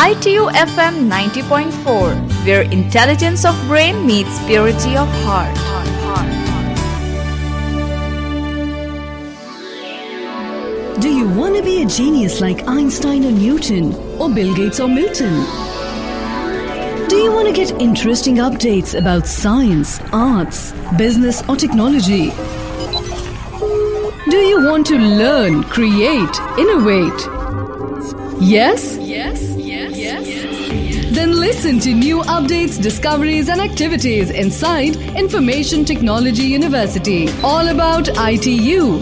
ITU FM 90.4, where intelligence of brain meets purity of heart. Do you want to be a genius like Einstein or Newton, or Bill Gates or Milton? Do you want to get interesting updates about science, arts, business or technology? Do you want to learn, create, innovate? Yes? Then listen to new updates, discoveries and activities inside Information Technology University. All about ITU.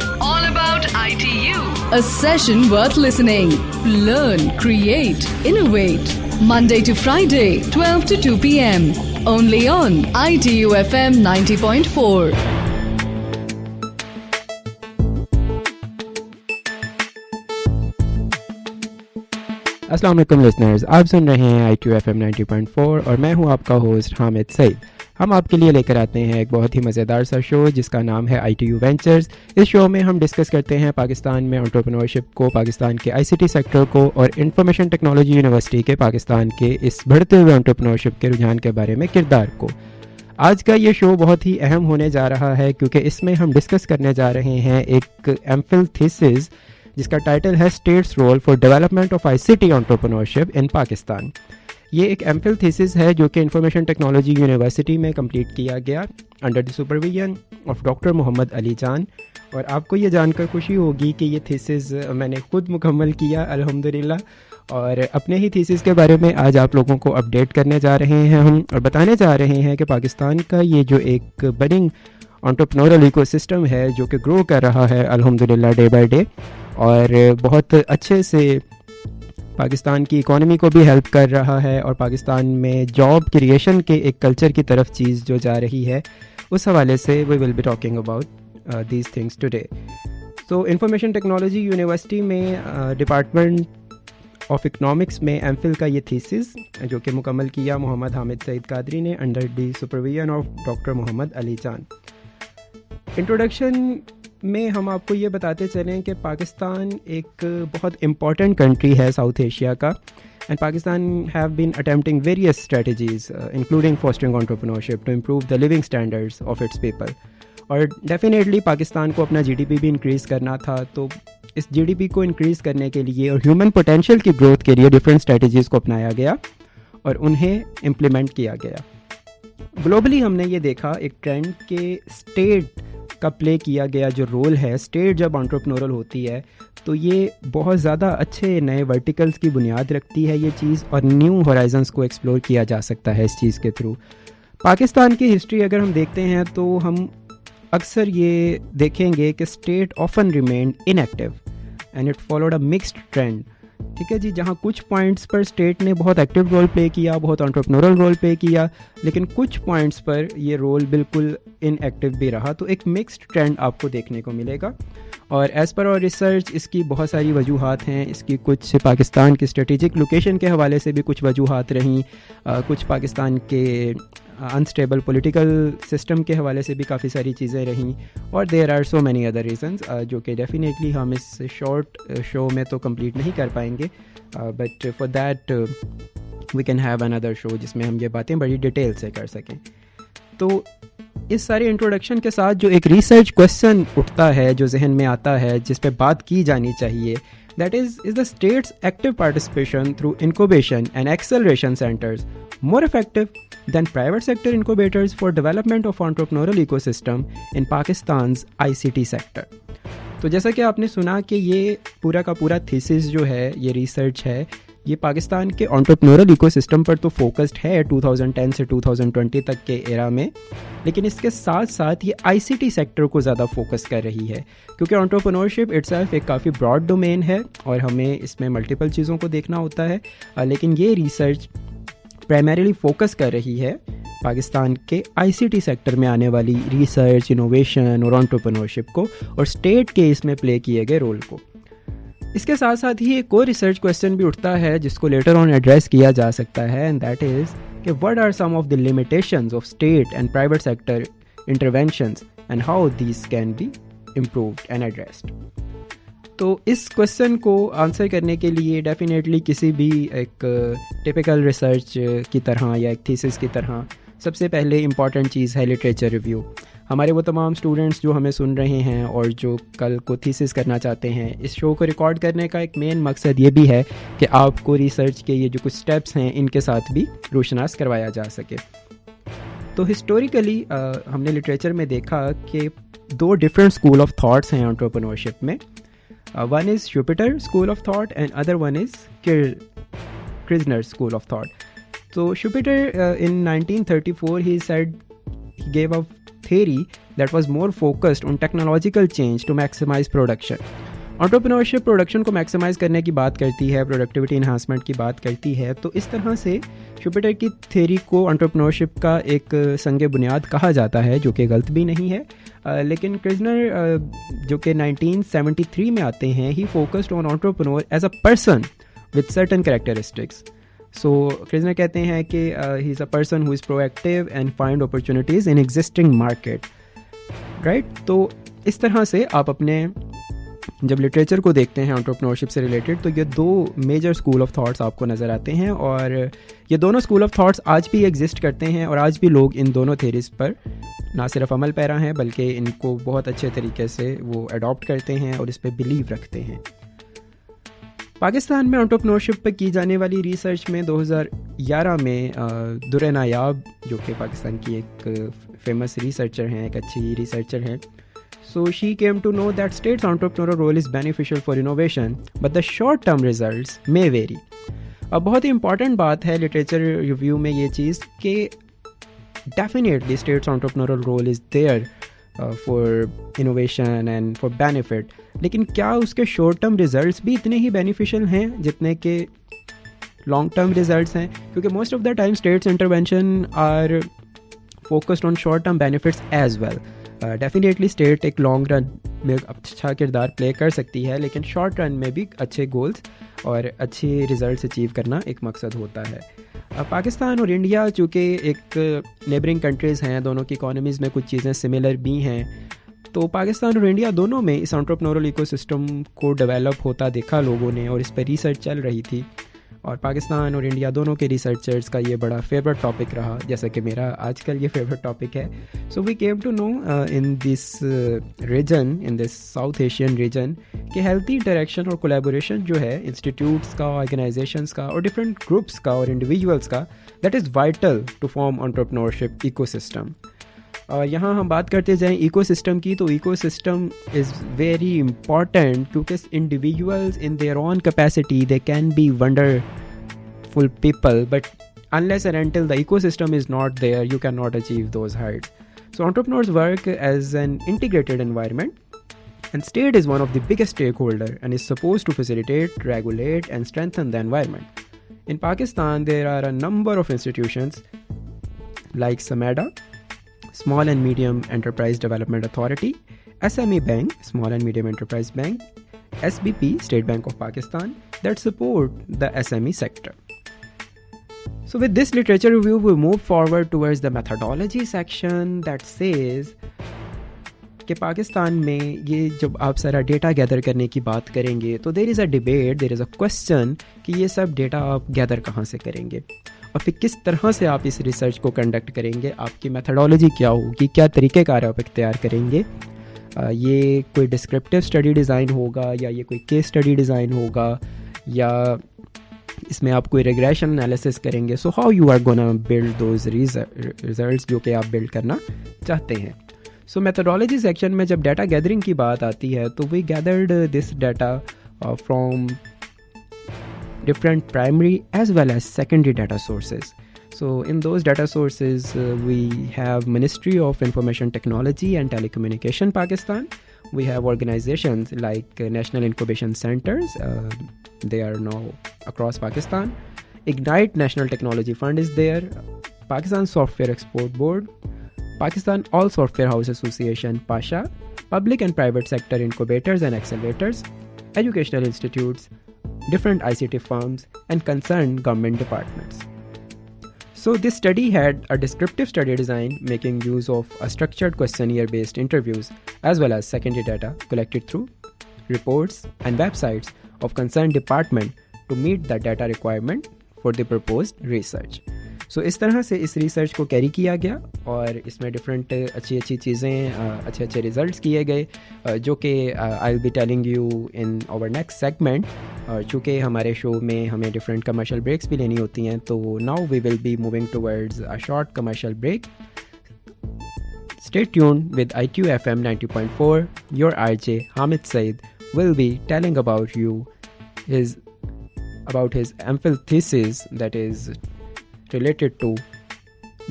A session worth listening. Learn, create, innovate. Monday to Friday, 12 to 2 p.m. Only on ITU FM 90.4. अस्सलाम वालेकुम listeners, आप सुन रहे हैं ITU FM 90.4 और मैं हूं आपका host Hamid Saeed. हम आपके लिए लेकर आते हैं एक बहुत ही मज़ेदार सा शो जिसका नाम है ITU वेंचर्स। इस शो में हम डिस्कस करते हैं पाकिस्तान में एंटरप्रेन्योरशिप को, पाकिस्तान के ICT सेक्टर को और इंफॉर्मेशन टेक्नोलॉजी यूनिवर्सिटी के पाकिस्तान के इस बढ़ते हुए एंटरप्रेन्योरशिप के रुझान के बारे में किरदार को। आज का ये शो बहुत ही अहम होने जा रहा है क्योंकि इसमें हम डिस्कस करने जा रहे हैं एक M.Phil थीसिस जिसका टाइटल है state's role for development of ICT entrepreneurship in Pakistan. ये एक M.Phil थीसिस है जो कि इंफॉर्मेशन टेक्नोलॉजी यूनिवर्सिटी में कंप्लीट किया गया under the supervision of doctor Mohammad Ali Jan. और आपको ये जानकर खुशी होगी कि ये थीसिस मैंने खुद मुकम्मल किया अल्हम्दुलिल्लाह, और अपने ही थीसिस के बारे में आज आप लोगों को अपडेट करने जा रहे हैं हम, और बताने जा रहे हैं कि पाकिस्तान का ये जो एक बडिंग एंटरप्रेन्योरल इकोसिस्टम है जो कि ग्रो कर रहा है अल्हम्दुलिल्लाह डे बाय डे, और बहुत अच्छे से पाकिस्तान की इकोनॉमी को भी हेल्प कर रहा है और पाकिस्तान में जॉब क्रिएशन के एक कल्चर की तरफ चीज़ जो जा रही है, उस हवाले से we will be talking about these things today. तो इंफॉर्मेशन टेक्नोलॉजी यूनिवर्सिटी में डिपार्टमेंट ऑफ इकनॉमिक्स में M.Phil का ये थीसिस जो कि मुकम्मल किया मोहम्मद हामिद सईद कादरी ने under the supervision of doctor Mohammad Ali Jan. Introduction में हम आपको ये बताते चलें कि पाकिस्तान एक बहुत इम्पॉर्टेंट कंट्री है साउथ एशिया का, and Pakistan have been attempting various strategies including fostering entrepreneurship to improve the living standards of its people. और डेफिनेटली पाकिस्तान को अपना GDP भी इंक्रीज़ करना था, तो इस GDP को इंक्रीज़ करने के लिए और ह्यूमन पोटेंशियल की ग्रोथ के लिए डिफरेंट स्ट्रेटजीज़ को अपनाया गया और उन्हें इम्प्लीमेंट किया गया। ग्लोबली हमने ये देखा एक ट्रेंड के स्टेट का प्ले किया गया जो रोल है, स्टेट जब एंटरप्रेन्योरल होती है तो ये बहुत ज़्यादा अच्छे नए वर्टिकल्स की बुनियाद रखती है ये चीज़, और न्यू होराइजन्स को एक्सप्लोर किया जा सकता है इस चीज़ के थ्रू। पाकिस्तान की हिस्ट्री अगर हम देखते हैं तो हम अक्सर ये देखेंगे कि state often remained inactive and it followed a mixed trend. ठीक है जी, जहाँ कुछ पॉइंट्स पर स्टेट ने बहुत एक्टिव रोल प्ले किया, बहुत एंटरप्रेन्योरल रोल प्ले किया, लेकिन कुछ पॉइंट्स पर ये रोल बिल्कुल इनएक्टिव भी रहा। तो एक मिक्स्ड ट्रेंड आपको देखने को मिलेगा, और एज़ पर और रिसर्च इसकी बहुत सारी वजूहात हैं। इसकी कुछ पाकिस्तान की स्ट्रेटेजिक लोकेशन के हवाले से भी कुछ वजूहात रहीं, कुछ पाकिस्तान के अनस्टेबल पॉलिटिकल सिस्टम के हवाले से भी काफ़ी सारी चीज़ें रहीं, और there are so many other reasons जो कि डेफिनेटली हम इस शॉर्ट शो में तो कंप्लीट नहीं कर पाएंगे, but for that we can have another show जिसमें हम ये बातें बड़ी डिटेल से कर सकें। तो इस सारे इंट्रोडक्शन के साथ जो एक रिसर्च क्वेश्चन उठता है, जो जहन में आता है, जिस पे बात की जानी चाहिए, that is the state's active participation through incubation and acceleration centers more effective than private sector incubators for development of entrepreneurial ecosystem in Pakistan's ICT sector? तो जैसा कि आपने सुना कि ये पूरा का पूरा थीसिस जो है, ये रिसर्च है, ये पाकिस्तान के एंटरप्रेन्योरल इकोसिस्टम पर तो फोकस्ड है 2010 से 2020 तक के एरा में, लेकिन इसके साथ साथ ये ICT सेक्टर को ज़्यादा फोकस कर रही है, क्योंकि एंटरप्रेन्योरशिप इटसेल्फ एक काफ़ी ब्रॉड डोमेन है और हमें इसमें मल्टीपल चीज़ों को देखना होता है, लेकिन ये रिसर्च प्राइमरीली फोकस कर रही है पाकिस्तान के ICT सेक्टर में आने वाली रिसर्च, इनोवेशन और एंटरप्रेन्योरशिप को, और स्टेट के इसमें प्ले किए गए रोल को। इसके साथ साथ ही एक और रिसर्च क्वेश्चन भी उठता है जिसको लेटर ऑन एड्रेस किया जा सकता है, एंड दैट इज़ कि what are some of the limitations of state and private sector interventions and how these can be improved and addressed. تو اس کویسچن کو آنسر کرنے کے لیے ڈیفینیٹلی کسی بھی ایک ٹپیکل ریسرچ کی طرح یا ایک تھیسس کی طرح سب سے پہلے امپورٹنٹ چیز ہے لٹریچر ریویو. ہمارے وہ تمام اسٹوڈنٹس جو ہمیں سن رہے ہیں اور جو کل کو تھیسس کرنا چاہتے ہیں, اس شو کو ریکارڈ کرنے کا ایک مین مقصد یہ بھی ہے کہ آپ کو ریسرچ کے یہ جو کچھ اسٹیپس ہیں ان کے ساتھ بھی روشناس کروایا جا سکے. تو ہسٹوریکلی ہم نے لٹریچر میں دیکھا کہ 2 ڈفرینٹ اسکول آف تھاٹس ہیں انٹرپرینورشپ میں. One is Schumpeter school of thought and other one is Kirzner school of thought. تو Schumpeter in 1934 he said he gave a theory that was more focused on technological change to maximize production. Entrepreneurship production کو maximize کرنے کی بات کرتی ہے, productivity enhancement کی بات کرتی ہے. تو اس طرح سے شوپیٹر کی تھیوری کو انٹرپرینورشپ کا ایک سنگ بنیاد کہا جاتا ہے, جو کہ غلط بھی نہیں ہے. لیکن کرزنر جو کہ 1973 میں آتے ہیں, he focused on entrepreneur as a person with certain characteristics. So Kirzner کہتے ہیں کہ he is a person who is proactive and find opportunities in existing market, right. تو اس طرح سے آپ اپنے جب لٹریچر کو دیکھتے ہیں انٹرپرینورشپ سے ریلیٹڈ, تو یہ 2 میجر اسکول آف تھاٹس آپ کو نظر آتے ہیں, اور یہ دونوں اسکول آف تھاٹس آج بھی ایگزسٹ کرتے ہیں, اور آج بھی لوگ ان دونوں تھیریز پر نہ صرف عمل پیرا ہیں بلکہ ان کو بہت اچھے طریقے سے وہ اڈاپٹ کرتے ہیں اور اس پہ بلیو رکھتے ہیں. پاکستان میں انٹرپرینورشپ پہ کی جانے والی ریسرچ میں 2011 میں در نایاب, جو کہ پاکستان کی ایک فیمس ریسرچر ہیں, ایک اچھی ریسرچر ہیں, so she came to know that state's entrepreneurial role is beneficial for innovation but the short term results may vary. اب بہت ہی امپورٹنٹ بات ہے لٹریچر ریویو میں یہ چیز کہ definitely state's entrepreneurial role is there for innovation and for benefit, لیکن کیا اس کے شارٹ ٹرم ریزلٹس بھی اتنے ہی بینیفیشل ہیں جتنے کہ لانگ ٹرم ریزلٹس ہیں؟ کیونکہ most of the time states intervention are focused on short term benefits as well. Definitely state ایک لانگ رن میں اچھا کردار پلے کر سکتی ہے, لیکن شارٹ رن میں بھی اچھے گولز اور اچھے ریزلٹس اچیو کرنا ایک مقصد ہوتا ہے. پاکستان اور انڈیا چونکہ ایک نیبرنگ کنٹریز ہیں, دونوں کی اکانومیز میں کچھ چیزیں سملر بھی ہیں, تو پاکستان اور انڈیا دونوں میں اس انٹرپرینورل ایکو سسٹم کو ڈیولپ ہوتا دیکھا لوگوں نے, اور اس پہ ریسرچ چل رہی تھی. اور پاکستان اور انڈیا دونوں کے ریسرچرز کا یہ بڑا فیوریٹ ٹاپک رہا, جیسا کہ میرا آج کل یہ فیوریٹ ٹاپک ہے. So we came to know in this region, in this South Asian region, کہ ہیلتھی انٹریکشن اور کولیبوریشن جو ہے انسٹیٹیوٹس کا, آرگنائزیشنس کا اور ڈفرینٹ گروپس کا اور انڈیویجولس کا, that is vital to form entrepreneurship ecosystem. اور یہاں ہم بات کرتے جائیں ایکو سسٹم کی, تو ecosystem is very important کیونکہ individuals in their own capacity they can be wonderful people, but unless and until the ecosystem is not there, you cannot achieve those heights. So entrepreneurs work as an integrated environment, and state is one of the biggest stakeholder and is supposed to facilitate, regulate and strengthen the environment. In Pakistan, there are a number of institutions like SMEDA, Small and Medium Enterprise Development Authority, SME Bank, Small and Medium Enterprise Bank, SBP, State Bank of Pakistan, that support the SME sector. So with this literature review, we move forward towards the methodology section that says کہ پاکستان میں یہ جب آپ سارا data gather کرنے کی بات کریں گے تو دیر از a debate, there is a question کہ یہ سب ڈیٹا آپ گیدر کہاں سے کریں گے اور پھر کس طرح سے آپ اس ریسرچ کو کنڈکٹ کریں گے, آپ کی میتھڈالوجی کیا ہوگی, کیا طریقہ کار آپ اختیار کریں گے. یہ کوئی ڈسکرپٹیو اسٹڈی ڈیزائن ہوگا یا یہ کوئی کیس اسٹڈی ڈیزائن ہوگا یا اس میں آپ کوئی ریگریشن انالیسس کریں گے. So how you are gonna build those results جو کہ آپ بلڈ کرنا چاہتے ہیں. سو میتھڈالوجی سیکشن میں جب ڈیٹا گیدرنگ کی بات آتی ہے تو we gathered this data from different primary as well as secondary data sources. So in those data sources, we have Ministry of Information Technology and Telecommunication Pakistan. We have organizations like National Incubation Centers. They are now across Pakistan. Ignite National Technology Fund is there. Pakistan Software Export Board. Pakistan All Software House Association, PASHA. Public and private sector incubators and accelerators. Educational institutes. Different ICT firms and concerned government departments. So this study had a descriptive study design making use of a structured questionnaire based interviews as well as secondary data collected through reports, and websites of concerned department to meet the data requirement for the proposed research. So इस तरह से इस research को carry किया गया और इसमें different अच्छी चीज़ें, अच्छे रिजल्ट्स किए गए, जो कि I will be telling you in our next segment. चूँकि हमारे शो में हमें डिफरेंट कमर्शियल ब्रेक्स भी लेनी होती हैं, तो now we will be moving towards a short commercial break. Stay tuned with ITU FM 90.4. Your RJ Hamid Saeed will be telling about his M.Phil thesis that is related to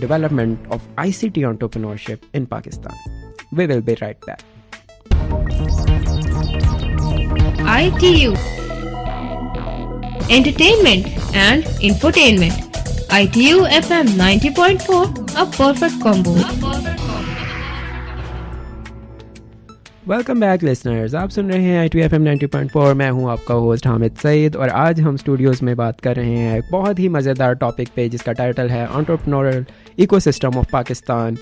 development of ICT entrepreneurship in Pakistan. We will be right back. ITU Entertainment and Infotainment. ITU FM 90.4, a perfect combo. Welcome back listeners, आप सुन रहे हैं ITU FM 90.4. मैं हूं आपका host Hamid Saeed और आज हम Studios में बात कर रहे हैं एक बहुत ही मज़ेदार टॉपिक पे जिसका टाइटल है entrepreneurial ecosystem of Pakistan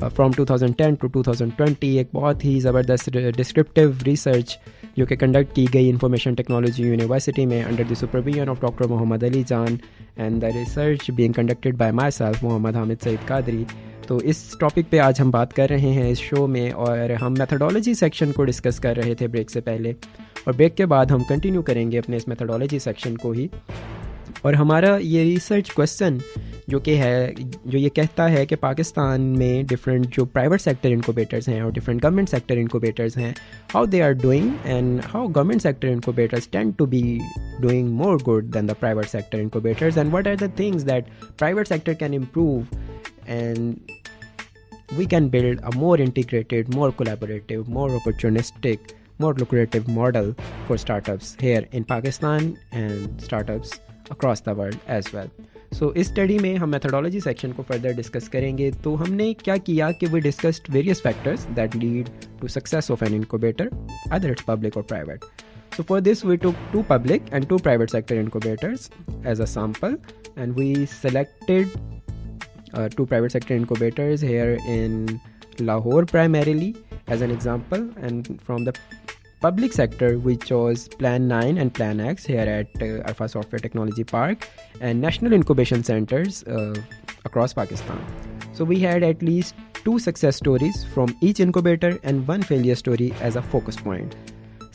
from 2010 to 2020. एक बहुत ही ज़बरदस्त डिस्क्रिप्टिव रिसर्च जो कि कंडक्ट की गई इंफॉर्मेशन टेक्नोलॉजी यूनिवर्सिटी में under the supervision of doctor Mohammad Ali Jan and the research being conducted by myself Mohammad Hamid Saeed Qadri. तो इस टॉपिक पे आज हम बात कर रहे हैं इस शो में और हम मेथडोलॉजी सेक्शन को डिस्कस कर रहे थे ब्रेक से पहले, और ब्रेक के बाद हम कंटिन्यू करेंगे अपने इस मेथडोलॉजी सेक्शन को ही. और हमारा ये रिसर्च क्वेश्चन जो ये कहता है कि पाकिस्तान में डिफरेंट जो प्राइवेट सेक्टर इनक्यूबेटर्स हैं और डिफरेंट गवर्नमेंट सेक्टर इनक्यूबेटर्स हैं, how they are doing and how government sector incubators tend to be doing more good than the private sector incubators and what are the things that private sector can improve and we can build a more integrated, more collaborative, more opportunistic, more lucrative model for startups here in Pakistan and startups across the world as well. So इस study में हम methodology section को further discuss करेंगे. तो हमने क्या किया कि we discussed various factors that lead to success of an incubator, either it's public or private. So for this we took 2 public and 2 private sector incubators as a sample, and we selected 2 private sector incubators here in Lahore primarily as an example, and from the public sector we chose Plan 9 and Plan X here at Arfa Software Technology Park and National Incubation Centers across Pakistan. So we had at least 2 success stories from each incubator and 1 failure story as a focus point.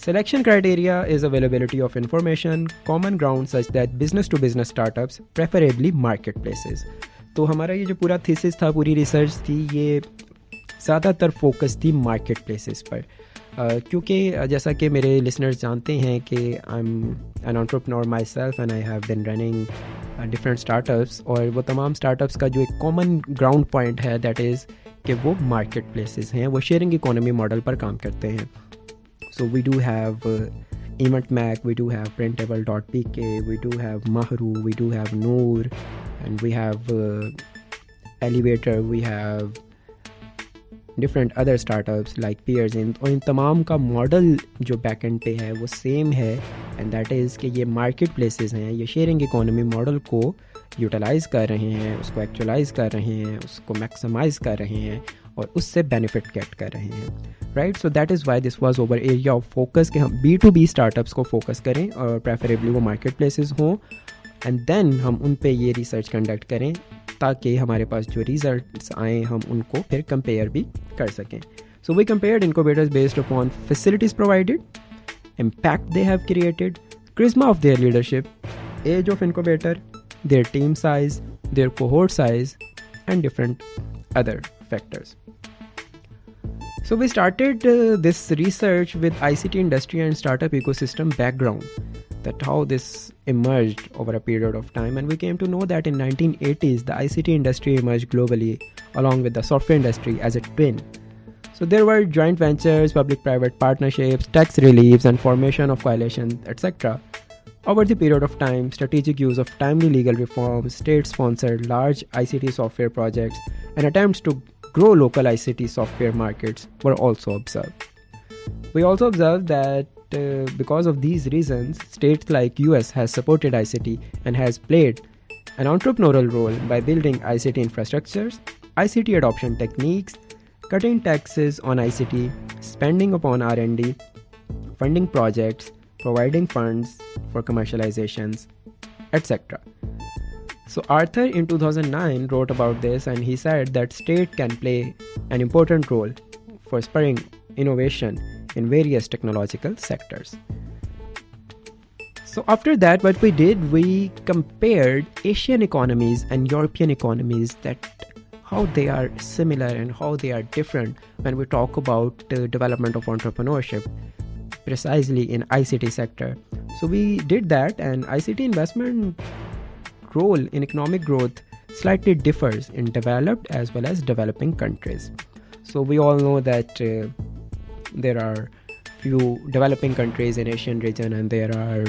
Selection criteria is availability of information, common ground such that business to business startups, preferably marketplaces. तो हमारा ये जो पूरा thesis था, पूरी research थी, ये ज़्यादातर फोकस थी मार्केट प्लेसेस पर, क्योंकि जैसा कि मेरे लिसनर्स जानते हैं कि I am an entrepreneur my self and I have been running different startups, और वो तमाम स्टार्टअप्स का जो एक कॉमन ग्राउंड पॉइंट है दैट इज़ कि वो मार्केट प्लेसेस हैं, वो शेयरिंग इकोनॉमी मॉडल पर काम करते हैं. So we do have Event Mac, we do have Printable.pk, we do have Mahru, we do have Noor, and we have Elevator, we have different other startups like Peers. और इन तमाम का model जो backend पे है वो same है, and that is कि ये मार्केट प्लेसेस हैं, ये शेयरिंग इकोनॉमी मॉडल को यूटिलाइज़ कर रहे हैं, उसको एक्चुअलाइज़ कर रहे हैं, उसको मैक्सिमाइज़ कर रहे हैं और उससे बेनिफिट गेट कर रहे हैं, right. So that is why this was over area of focus कि हम B2B स्टार्टअप्स को फोकस करें और प्रेफरेबली वो मार्केट प्लेसेस हों, एंड देन हम उन पे ये रिसर्च कंडक्ट करें ताकि हमारे पास जो रिजल्ट्स आएँ हम उनको फिर कंपेयर भी कर सकें. So we compared incubators based upon facilities provided, impact they have created, charisma of their leadership, age of incubator, their team size, their cohort size, and different other factors. So we started this research with ICT industry and startup ecosystem background, that how this emerged over a period of time, and we came to know that in 1980s the ICT industry emerged globally along with the software industry as a twin. So there were joint ventures, public-private partnerships, tax reliefs, and formation of coalitions, etc. Over the period of time, strategic use of timely legal reforms, state-sponsored large ICT software projects, and attempts to grow local ICT software markets were also observed. We also observed that because of these reasons, states like US has supported ICT and has played an entrepreneurial role by building ICT infrastructures, ICT adoption techniques, cutting taxes on ICT, spending upon R&D, funding projects, providing funds for commercializations, etc. So Arthur in 2009 wrote about this, and he said that state can play an important role for spurring innovation in various technological sectors. So after that, what we did, we compared Asian economies and European economies, that how they are similar and how they are different when we talk about development of entrepreneurship, precisely in ICT sector. So we did that, and ICT investment role in economic growth slightly differs in developed as well as developing countries. So we all know that there are few developing countries in Asian region, and there are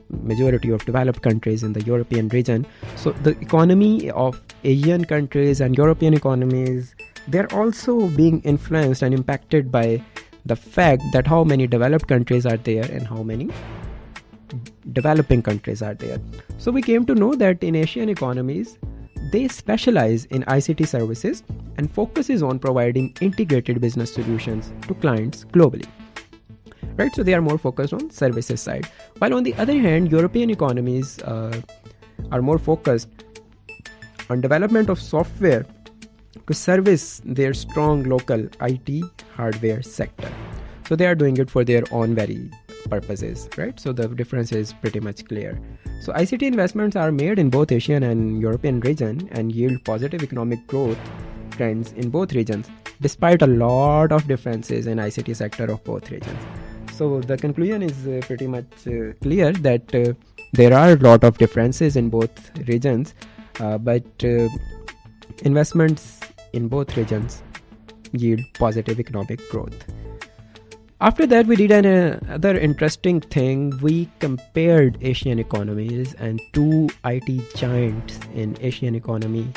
majority of developed countries in the European region. So the economy of Asian countries and European economies, they're also being influenced and impacted by the fact that how many developed countries are there and how many developing countries are there. So we came to know that in Asian economies, they specialize in ICT services and focuses on providing integrated business solutions to clients globally. Right, so they are more focused on services side. While on the other hand, European economies are more focused on development of software to service their strong local IT hardware sector. So they are doing it for their own very purposes, right? So the difference is pretty much clear. So ICT investments are made in both Asian and European region and yield positive economic growth trends in both regions, despite a lot of differences in ICT sector of both regions. So the conclusion is pretty much clear that there are a lot of differences in both regions, but investments in both regions yield positive economic growth. After that, we did another interesting thing. We compared Asian economies and two IT giants in Asian economy,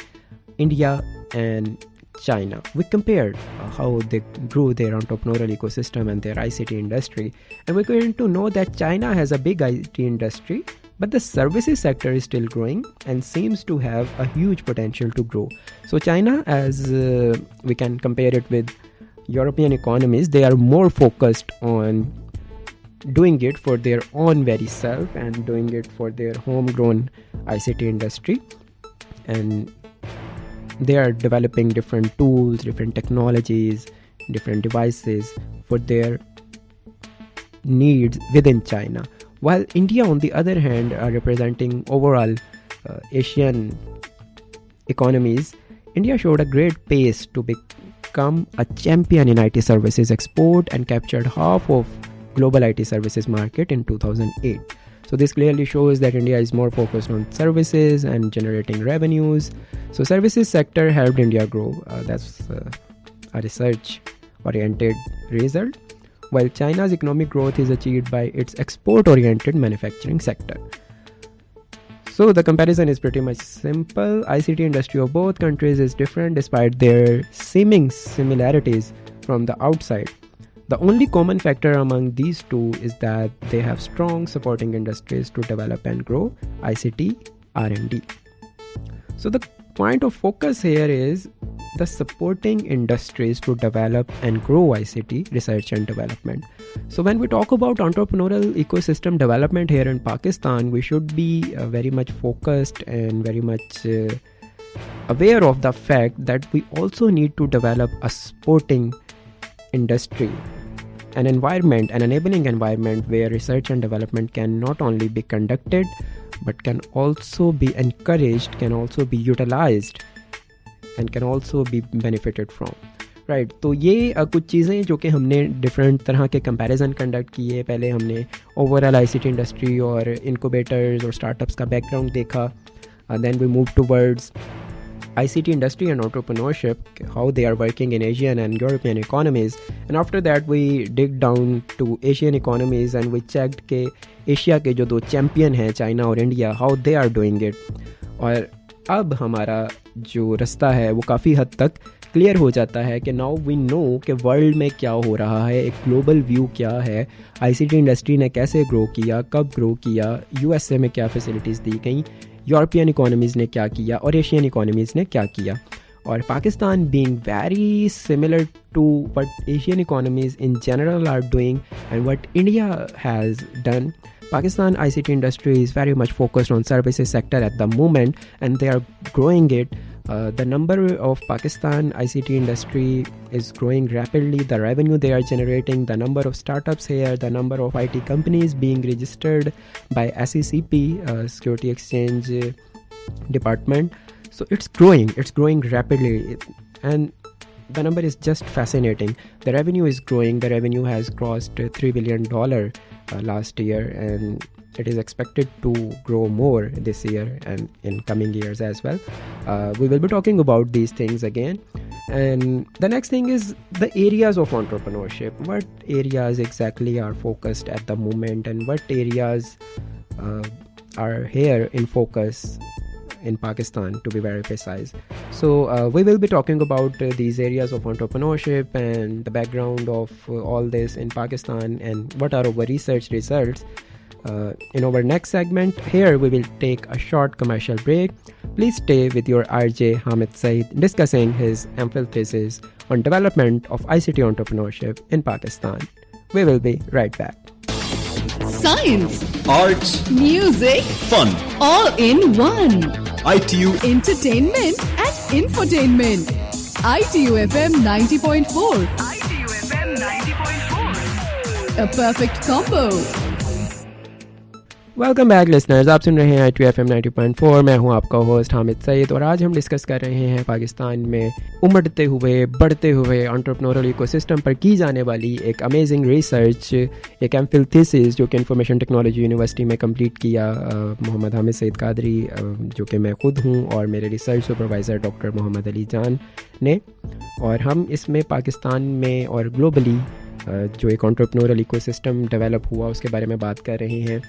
India and China. We compared how they grew their entrepreneurial ecosystem and their ICT industry, and we're going to know that China has a big IT industry, but the services sector is still growing and seems to have a huge potential to grow. So China, as we can compare it with European economies, they are more focused on doing it for their own very self and doing it for their homegrown ICT industry, and they are developing different tools, different technologies, different devices for their needs within China. While India, on the other hand, are representing overall Asian economies, India showed a great pace to become a champion in IT services export and captured half of global IT services market in 2008. So this clearly shows that India is more focused on services and generating revenues. So services sector helped India grow. That's a research-oriented result. While China's economic growth is achieved by its export-oriented manufacturing sector. So the comparison is pretty much simple. ICT industry of both countries is different despite their seeming similarities from the outside. The only common factor among these two is that they have strong supporting industries to develop and grow ICT R&D. So the point of focus here is the supporting industries to develop and grow ICT research and development. So when we talk about entrepreneurial ecosystem development here in Pakistan, we should be very much focused and very much aware of the fact that we also need to develop a supporting industry, an environment, an enabling environment where research and development can not only be conducted but can also be encouraged, can also be utilized and can also be benefited from. Right तो ये कुछ चीज़ें जो कि हमने different तरह के comparison conduct किए. पहले हमने ओवरऑल आईसीटी इंडस्ट्री और इनक्यूबेटर्स और स्टार्टअप्स का बैकग्राउंड देखा. Then we move towards ICT industry and entrepreneurship, how they are working in Asian and European economies, and after that we dig down to Asian economies and we checked के Asia के जो दो champion हैं China और India, how they are doing it. और अब हमारा जो रास्ता है वो काफ़ी हद तक क्लियर हो जाता है कि नाउ वी नो कि वर्ल्ड में क्या हो रहा है, एक ग्लोबल व्यू क्या है, ICT इंडस्ट्री ने कैसे ग्रो किया, कब ग्रो किया, USA में क्या फैसिलिटीज़ दी गई, यूरोपियन इकोनॉमीज़ ने क्या किया और एशियन इकोनॉमीज़ ने क्या किया. or Pakistan being very similar to what Asian economies in general are doing and what India has done. Pakistan ICT industry is very much focused on services sector at the moment, and they are growing it. The number of Pakistan ICT industry is growing rapidly. The revenue they are generating, the number of startups here, the number of IT companies being registered by SECP, Security Exchange Department. So it's growing rapidly, and the number is just fascinating. The revenue is growing. The revenue has crossed $3 billion last year, and it is expected to grow more this year and in coming years as well. We will be talking about these things again. And the next thing is the areas of entrepreneurship. What areas exactly are focused at the moment, and what areas are here in focus in Pakistan, to be very precise. So we will be talking about these areas of entrepreneurship and the background of all this in Pakistan and what are our research results. In our next segment, here we will take a short commercial break. Please stay with your RJ Hamid Saeed discussing his M.Phil thesis on development of ICT entrepreneurship in Pakistan. We will be right back. Science, arts, music, fun, all in one. ITU Entertainment and infotainment. ITU FM 90.4. ITU FM 90.4. A perfect combo. Welcome back listeners, आप सुन रहे हैं ITU FM 90.4. मैं हूं आपका host Hamid Saeed, और आज हम discuss कर रहे हैं पाकिस्तान में उमड़ते हुए बढ़ते हुए एंटरप्रेन्योरल इकोसिस्टम पर की जाने वाली एक अमेजिंग रिसर्च, एक M.Phil थीसिस जो कि इंफॉर्मेशन टेक्नोलॉजी यूनिवर्सिटी में कंप्लीट किया मोहम्मद हामिद सईद कादरी, जो कि मैं खुद हूं, और मेरे research supervisor doctor Mohammad Ali Jan ने. और हम इसमें पाकिस्तान में और ग्लोबली जो एक एंटरप्रेन्योरल इकोसिस्टम डेवलप हुआ उसके बारे में बात कर रहे हैं.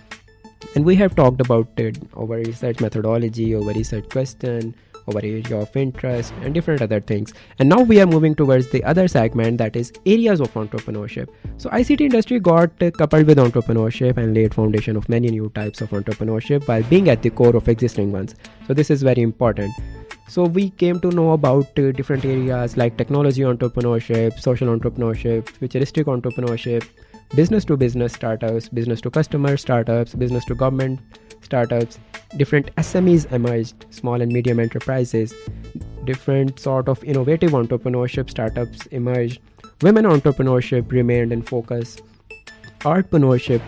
And we have talked about our research methodology, our research question, our area of interest, and different other things. And now we are moving towards the other segment, that is areas of entrepreneurship. So ICT industry got coupled with entrepreneurship and laid foundation of many new types of entrepreneurship while being at the core of existing ones. So this is very important. So we came to know about different areas like technology entrepreneurship, social entrepreneurship, futuristic entrepreneurship, business to business startups, business to customer startups, business to government startups. Different SMEs emerged, small and medium enterprises. Different sort of innovative entrepreneurship startups emerged. Women entrepreneurship remained in focus. Artpreneurship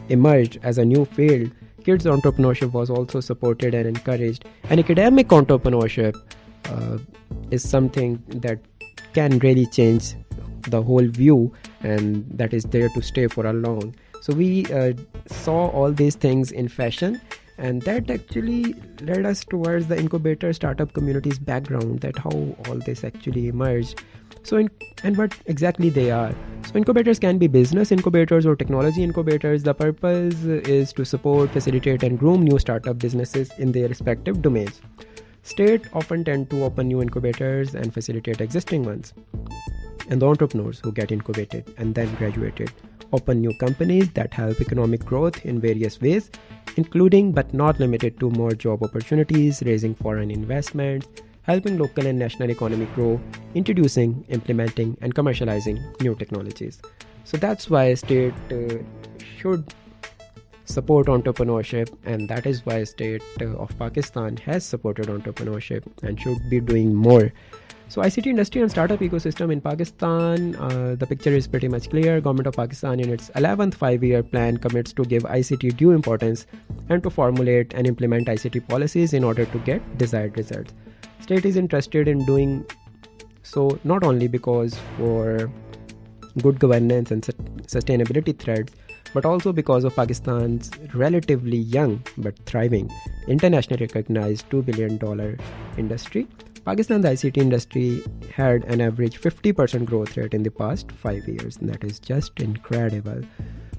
emerged as a new field. Kids entrepreneurship was also supported and encouraged. And academic entrepreneurship is something that can really change the whole view, and that is there to stay for a long. So we saw all these things in fashion, and that actually led us towards the incubator startup community's background, that how all this actually emerged. So and what exactly they are. So incubators can be business incubators or technology incubators. The purpose is to support, facilitate and groom new startup businesses in their respective domains. State often tend to open new incubators and facilitate existing ones. And the entrepreneurs who get incubated and then graduated open new companies that help economic growth in various ways, including but not limited to more job opportunities, raising foreign investments, helping local and national economy grow, introducing, implementing and commercializing new technologies. So that's why state should support entrepreneurship, and that is why state of Pakistan has supported entrepreneurship and should be doing more. So ICT industry and startup ecosystem in Pakistan, the picture is pretty much clear. Government of Pakistan in its 11th 5-year plan commits to give ICT due importance and to formulate and implement ICT policies in order to get desired results. State is interested in doing so not only because for good governance and sustainability threads, but also because of Pakistan's relatively young but thriving, internationally recognized $2 billion industry. Pakistan's ICT industry had an average 50% growth rate in the past 5 years, and that is just incredible.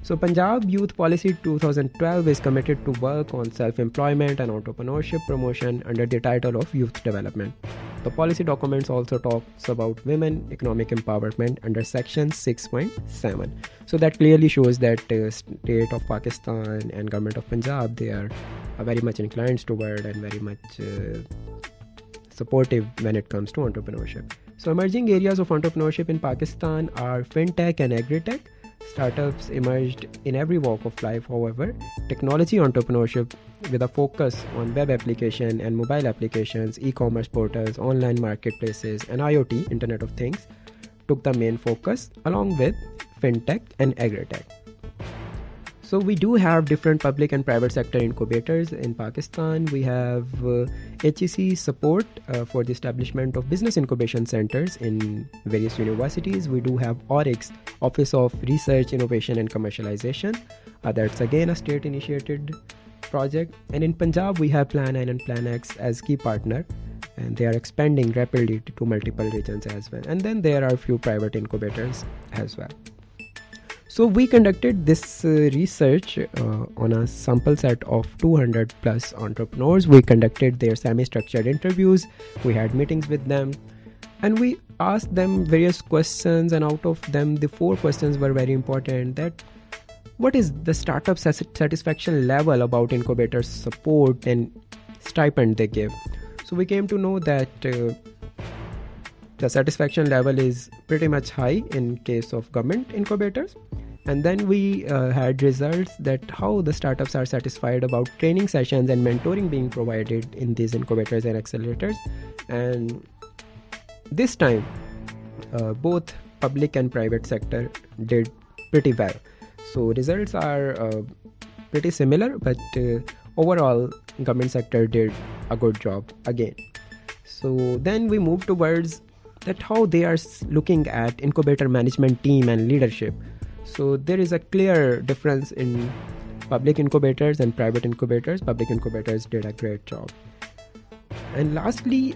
So Punjab Youth Policy 2012 is committed to work on self-employment and entrepreneurship promotion under the title of Youth Development. The policy documents also talks about women economic empowerment under section 6.7. So that clearly shows that state of Pakistan and government of Punjab, they are very much inclined toward and very much supportive when it comes to entrepreneurship. So emerging areas of entrepreneurship in Pakistan are fintech and agri-tech. Startups emerged in every walk of life. However, technology entrepreneurship with a focus on web application and mobile applications, e-commerce portals, online marketplaces, and IoT, Internet of Things, took the main focus along with fintech and agri-tech. So we do have different public and private sector incubators in Pakistan. We have HEC support for the establishment of business incubation centers in various universities. We do have ORIX, Office of Research, Innovation and Commercialization. That's again a state initiated project. And in Punjab, we have Plan 9 and Plan X as key partner. And they are expanding rapidly to multiple regions as well. And then there are a few private incubators as well. So we conducted this research on a sample set of 200 plus entrepreneurs. We conducted their semi-structured interviews. We had meetings with them and we asked them various questions, and out of them the 4 questions were very important. That what is the startup satisfaction level about incubators support and stipend they give? So we came to know that the satisfaction level is pretty much high in case of government incubators. And then we had results that how the startups are satisfied about training sessions and mentoring being provided in these incubators and accelerators. And this time, both public and private sector did pretty well. So results are pretty similar, but overall, government sector did a good job again. So then we move towards that how they are looking at incubator management team and leadership. So there is a clear difference in public incubators and private incubators. Public incubators did a great job. And lastly,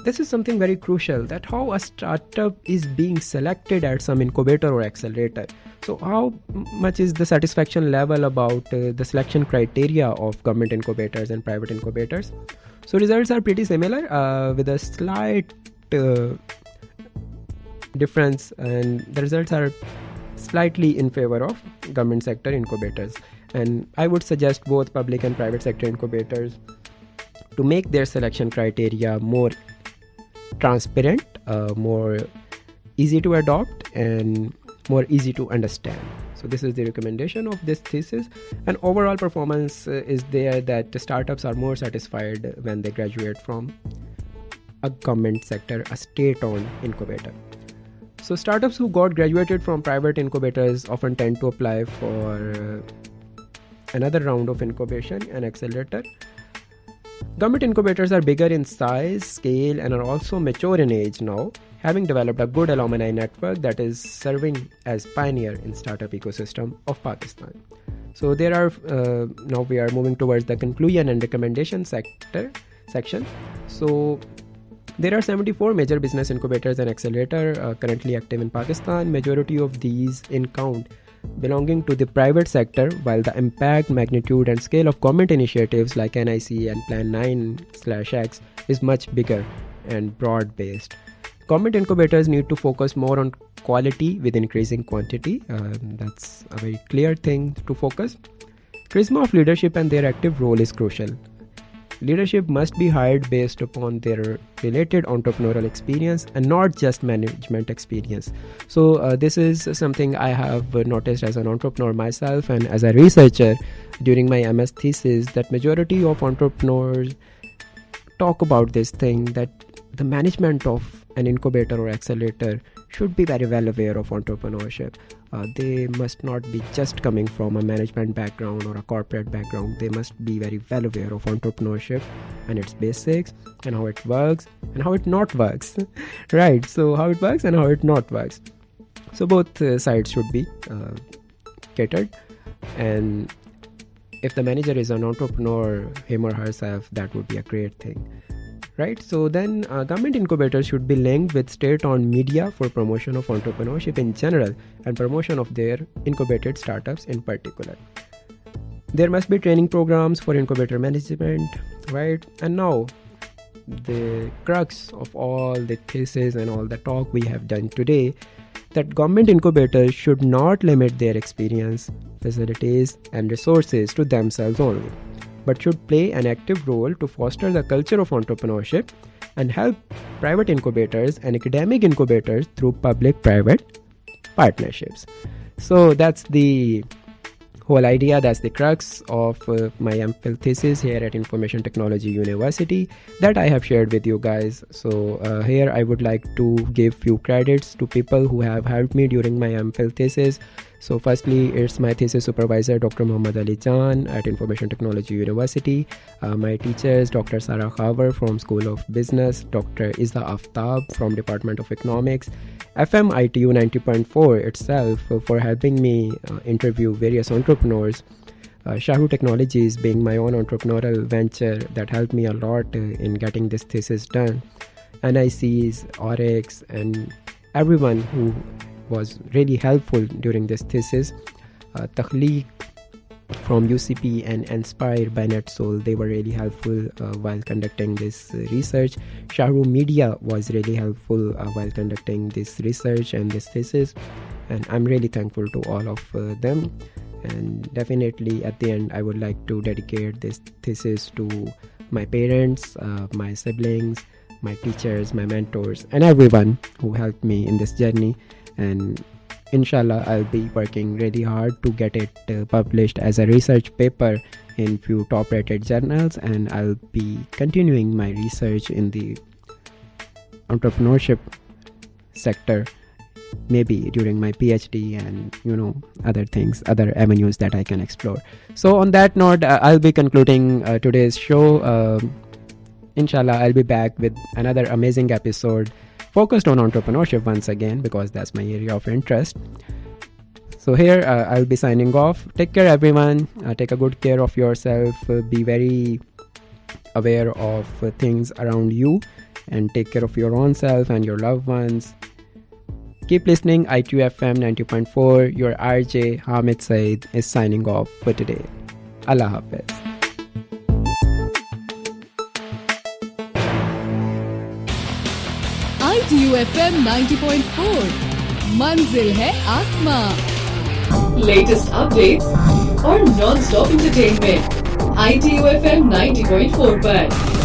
this is something very crucial, that how a startup is being selected at some incubator or accelerator. So how much is the satisfaction level about the selection criteria of government incubators and private incubators? So results are pretty similar with a slight difference, and the results are slightly in favor of government sector incubators. And I would suggest both public and private sector incubators to make their selection criteria more transparent, more easy to adopt, and more easy to understand. So this is the recommendation of this thesis. And overall performance is there that the startups are more satisfied when they graduate from a government sector, a state-owned incubator. So startups who got graduated from private incubators often tend to apply for another round of incubation and accelerator. Government incubators are bigger in size, scale, and are also mature in age now, having developed a good alumni network that is serving as pioneer in startup ecosystem of Pakistan. So there are now we are moving towards the conclusion and recommendation section. So there are 74 major business incubators and accelerator currently active in Pakistan. Majority of these in count belonging to the private sector, while the impact, magnitude and scale of government initiatives like NIC and Plan 9/X is much bigger and broad based. Government incubators need to focus more on quality with increasing quantity. That's a very clear thing to focus. Charisma of leadership and their active role is crucial. Leadership must be hired based upon their related entrepreneurial experience and not just management experience. So this is something I have noticed as an entrepreneur myself and as a researcher during my MS thesis, that majority of entrepreneurs talk about this thing, that the management of an incubator or accelerator should be very well aware of entrepreneurship. They must not be just coming from a management background or a corporate background. They must be very well aware of entrepreneurship and its basics and how it works and how it not works. Right, so how it works and how it not works. So both sides should be catered. And if the manager is an entrepreneur, him or herself, that would be a great thing. Right, so then government incubators should be linked with state-owned media for promotion of entrepreneurship in general and promotion of their incubated startups in particular. There must be training programs for incubator management, right? And now the crux of all the thesis and all the talk we have done today, that government incubators should not limit their experience, facilities and resources to themselves only, but should play an active role to foster the culture of entrepreneurship and help private incubators and academic incubators through public-private partnerships. So that's the whole idea, that's the crux of my M.Phil thesis here at Information Technology University that I have shared with you guys. So here I would like to give few credits to people who have helped me during my M.Phil thesis. So firstly, it's my thesis supervisor, Dr. Muhammad Ali Jan at Information Technology University. My teachers, Dr. Sara Khawar from School of Business, Dr. Izza Aftab from Department of Economics, FM ITU 90.4 itself for helping me interview various entrepreneurs. Shahru Technologies being my own entrepreneurial venture that helped me a lot in getting this thesis done. NICs, Oryx, and everyone who was really helpful during this thesis. Takhleeq from UCP and NSPIRE by NetSol, they were really helpful while conducting this research. Shahru Media was really helpful while conducting this research and this thesis, and I'm really thankful to all of them. And definitely at the end I would like to dedicate this thesis to my parents, my siblings, my teachers, my mentors, and everyone who helped me in this journey. And inshallah I'll be working really hard to get it published as a research paper in few top rated journals, and I'll be continuing my research in the entrepreneurship sector, maybe during my PhD and other things, other avenues that I can explore. So on that note, I'll be concluding today's show. Inshallah I'll be back with another amazing episode focused on entrepreneurship once again, because that's my area of interest. So here I'll be signing off. Take care everyone, take a good care of yourself, be very aware of things around you, and take care of your own self and your loved ones. Keep listening. ITU FM 90.4. Your RJ Hamid Saeed is signing off for today. Allah Hafiz. ITU FM 90.4 मंजिल है आसमां. Latest updates और non-stop entertainment. ITU FM 90.4 पर.